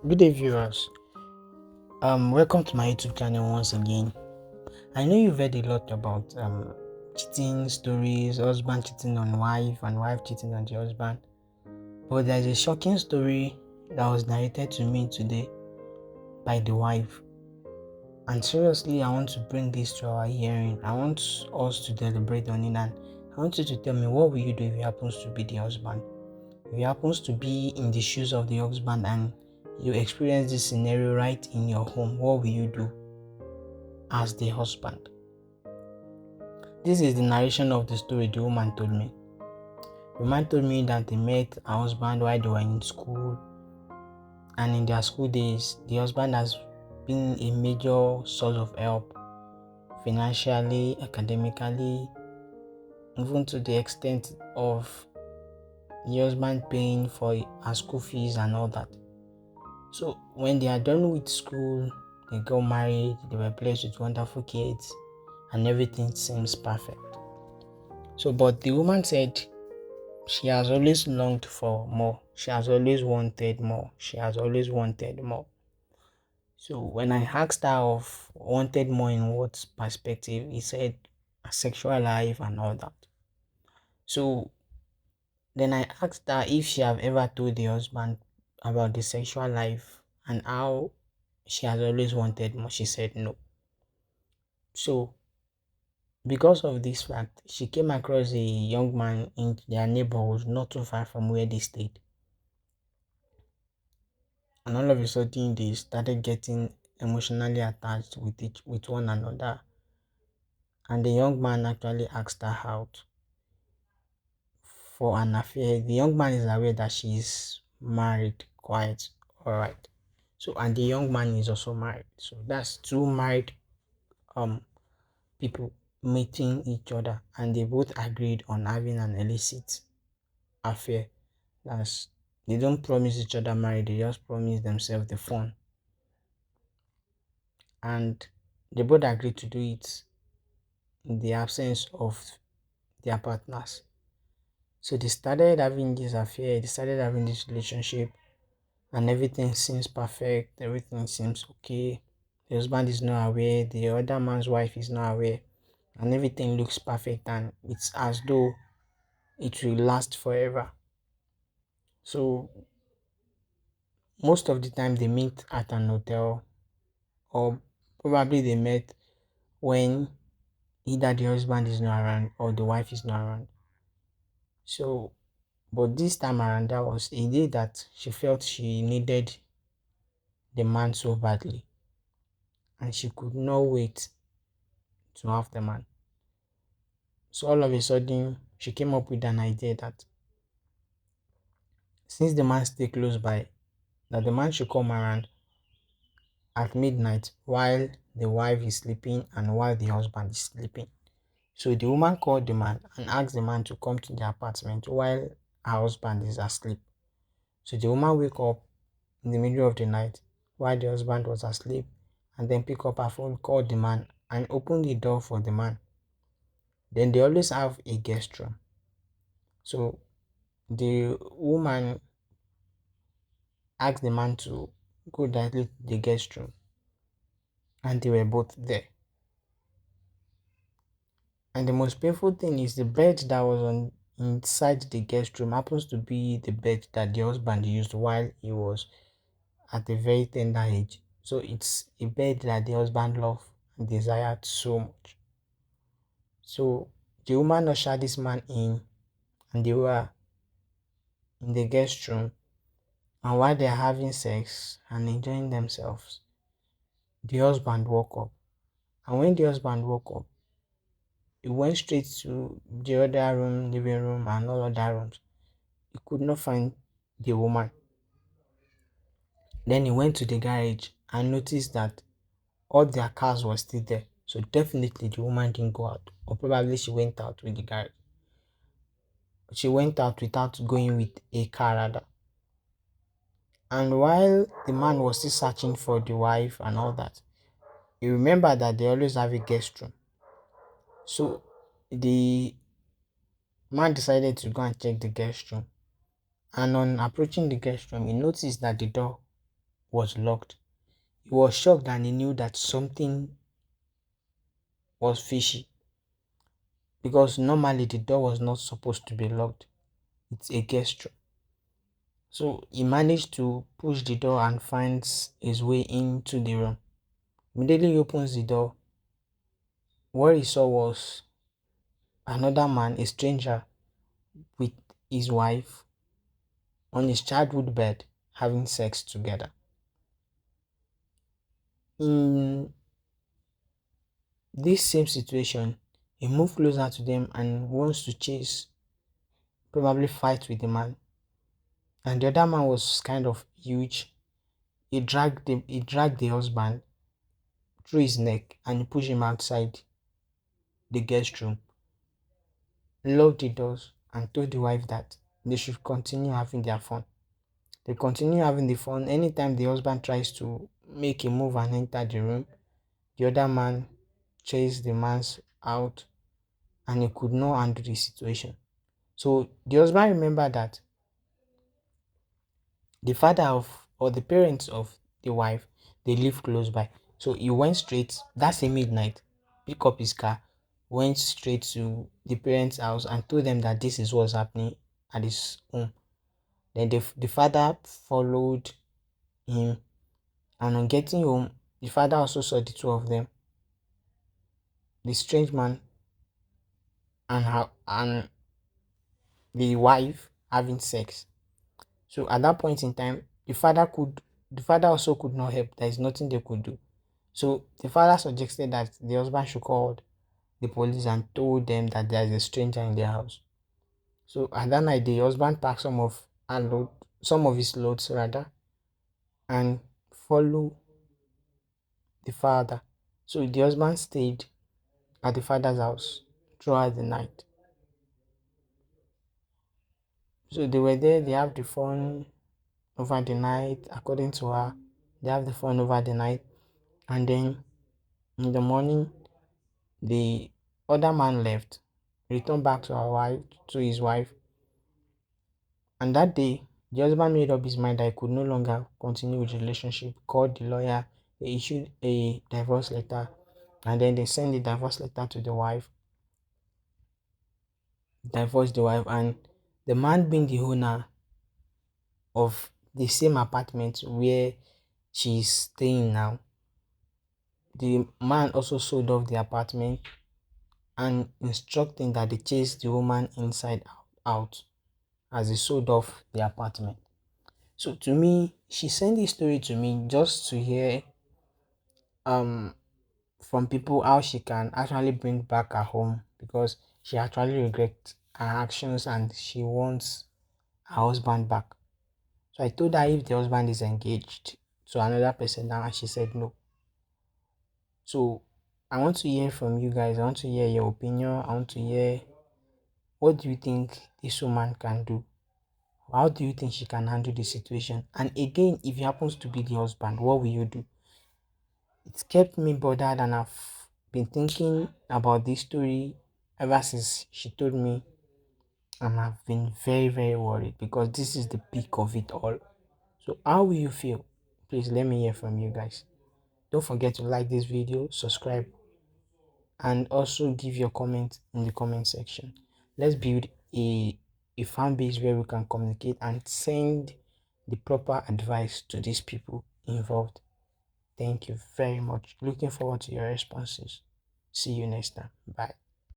Good day, viewers. Welcome to my YouTube channel once again. I know you've heard a lot about cheating stories, husband cheating on wife and wife cheating on the husband. But there's a shocking story that was narrated to me today by the wife. And seriously, I want to bring this to our hearing. I want us to deliberate on it, and I want you to tell me, what will you do if it happens to be the husband? If it happens to be in the shoes of the husband and you experience this scenario right in your home, what will you do as the husband? This is the narration of the story the woman told me. The woman told me that they met her husband while they were in school, and in their school days, the husband has been a major source of help financially, academically, even to the extent of the husband paying for her school fees and all that. So when they are done with school, they got married, they were blessed with wonderful kids, and everything seems perfect. So, but the woman said she has always longed for more. She has always wanted more. She has always wanted more. So when I asked her of wanted more in what perspective, he said a sexual life and all that. So then I asked her if she have ever told the husband about the sexual life and how she has always wanted more. She said no. So because of this fact, she came across a young man in their neighborhood not too far from where they stayed. And all of a sudden they started getting emotionally attached with one another. And the young man actually asked her out for an affair. The young man is aware that she is married, quite alright. So and the young man is also married. So that's two married um people meeting each other, and they both agreed on having an illicit affair. That's they don't promise each other marriage, they just promise themselves the fun. And they both agreed to do it in the absence of their partners. So they started having this affair, they started having this relationship, and everything seems perfect, everything seems okay. The husband is not aware, the other man's wife is not aware, and everything looks perfect, and it's as though it will last forever. So most of the time they meet at an hotel, or probably they met when either the husband is not around or the wife is not around. So, but this time around, that was a day that she felt she needed the man so badly, and she could not wait to have the man. So, all of a sudden, she came up with an idea that since the man stay close by, that the man should come around at midnight while the wife is sleeping and while the husband is sleeping. So the woman called the man and asked the man to come to the apartment while her husband is asleep. So the woman wake up in the middle of the night while the husband was asleep, and then pick up her phone, call the man, and open the door for the man. Then they always have a guest room. So the woman asked the man to go directly to the guest room, and they were both there. And the most painful thing is the bed that was on inside the guest room happens to be the bed that the husband used while he was at a very tender age. So it's a bed that the husband loved and desired so much. So the woman ushered this man in, and they were in the guest room. And while they're having sex and enjoying themselves, the husband woke up. And when the husband woke up, he went straight to the other room, living room, and all other rooms. He could not find the woman. Then he went to the garage and noticed that all their cars were still there. So definitely the woman didn't go out, or probably she went out with the garage. She went out without going with a car rather. And while the man was still searching for the wife and all that, he remembered that they always have a guest room. So the man decided to go and check the guest room. And on approaching the guest room, he noticed that the door was locked. He was shocked and he knew that something was fishy because normally the door was not supposed to be locked. It's a guest room. So he managed to push the door and finds his way into the room. Immediately he opens the door. What he saw was another man, a stranger, with his wife on his childhood bed having sex together. In this same situation, he moved closer to them and wants to chase, probably fight with the man. And the other man was kind of huge. He dragged the husband through his neck and pushed him outside the guest room, locked the doors, and told the wife that they should continue having their fun. They continue having the fun. Anytime the husband tries to make a move and enter the room, the other man chased the man's out and he could not handle the situation. So the husband remembered that the father of or the parents of the wife, they live close by. So he went straight that same midnight, pick up his car, went straight to the parents' house and told them that this is what's happening at his home. Then the father followed him, and on getting home, the father also saw the two of them, the strange man and the wife having sex. So at that point in time, the father also could not help. There is nothing they could do. So the father suggested that the husband should call the police and told them that there is a stranger in their house. So at that night, the husband packed some of his loads rather, and followed the father. So the husband stayed at the father's house throughout the night. So they were there. They have the fun over the night, according to her. They have the fun over the night, and then in the morning, the other man left, returned back to his wife, and that day, the husband made up his mind that he could no longer continue with the relationship, called the lawyer, they issued a divorce letter, and then they sent the divorce letter to the wife, divorced the wife, and the man being the owner of the same apartment where she's staying now, the man also sold off the apartment and instructing that they chase the woman inside out as he sold off the apartment. So to me, she sent this story to me just to hear um from people how she can actually bring back her home because she actually regrets her actions and she wants her husband back. So I told her if the husband is engaged to another person now, and she said no. So I want to hear from you guys. I want to hear your opinion. I want to hear, what do you think this woman can do? How do you think she can handle the situation? And again, if it happens to be the husband, what will you do? It's kept me bothered, and I've been thinking about this story ever since she told me, and I've been very, very worried because this is the peak of it all. So how will you feel? Please let me hear from you guys. Don't forget to like this video, subscribe, and also give your comment in the comment section. Let's build a fan base where we can communicate and send the proper advice to these people involved. Thank you very much. Looking forward to your responses. See you next time. Bye.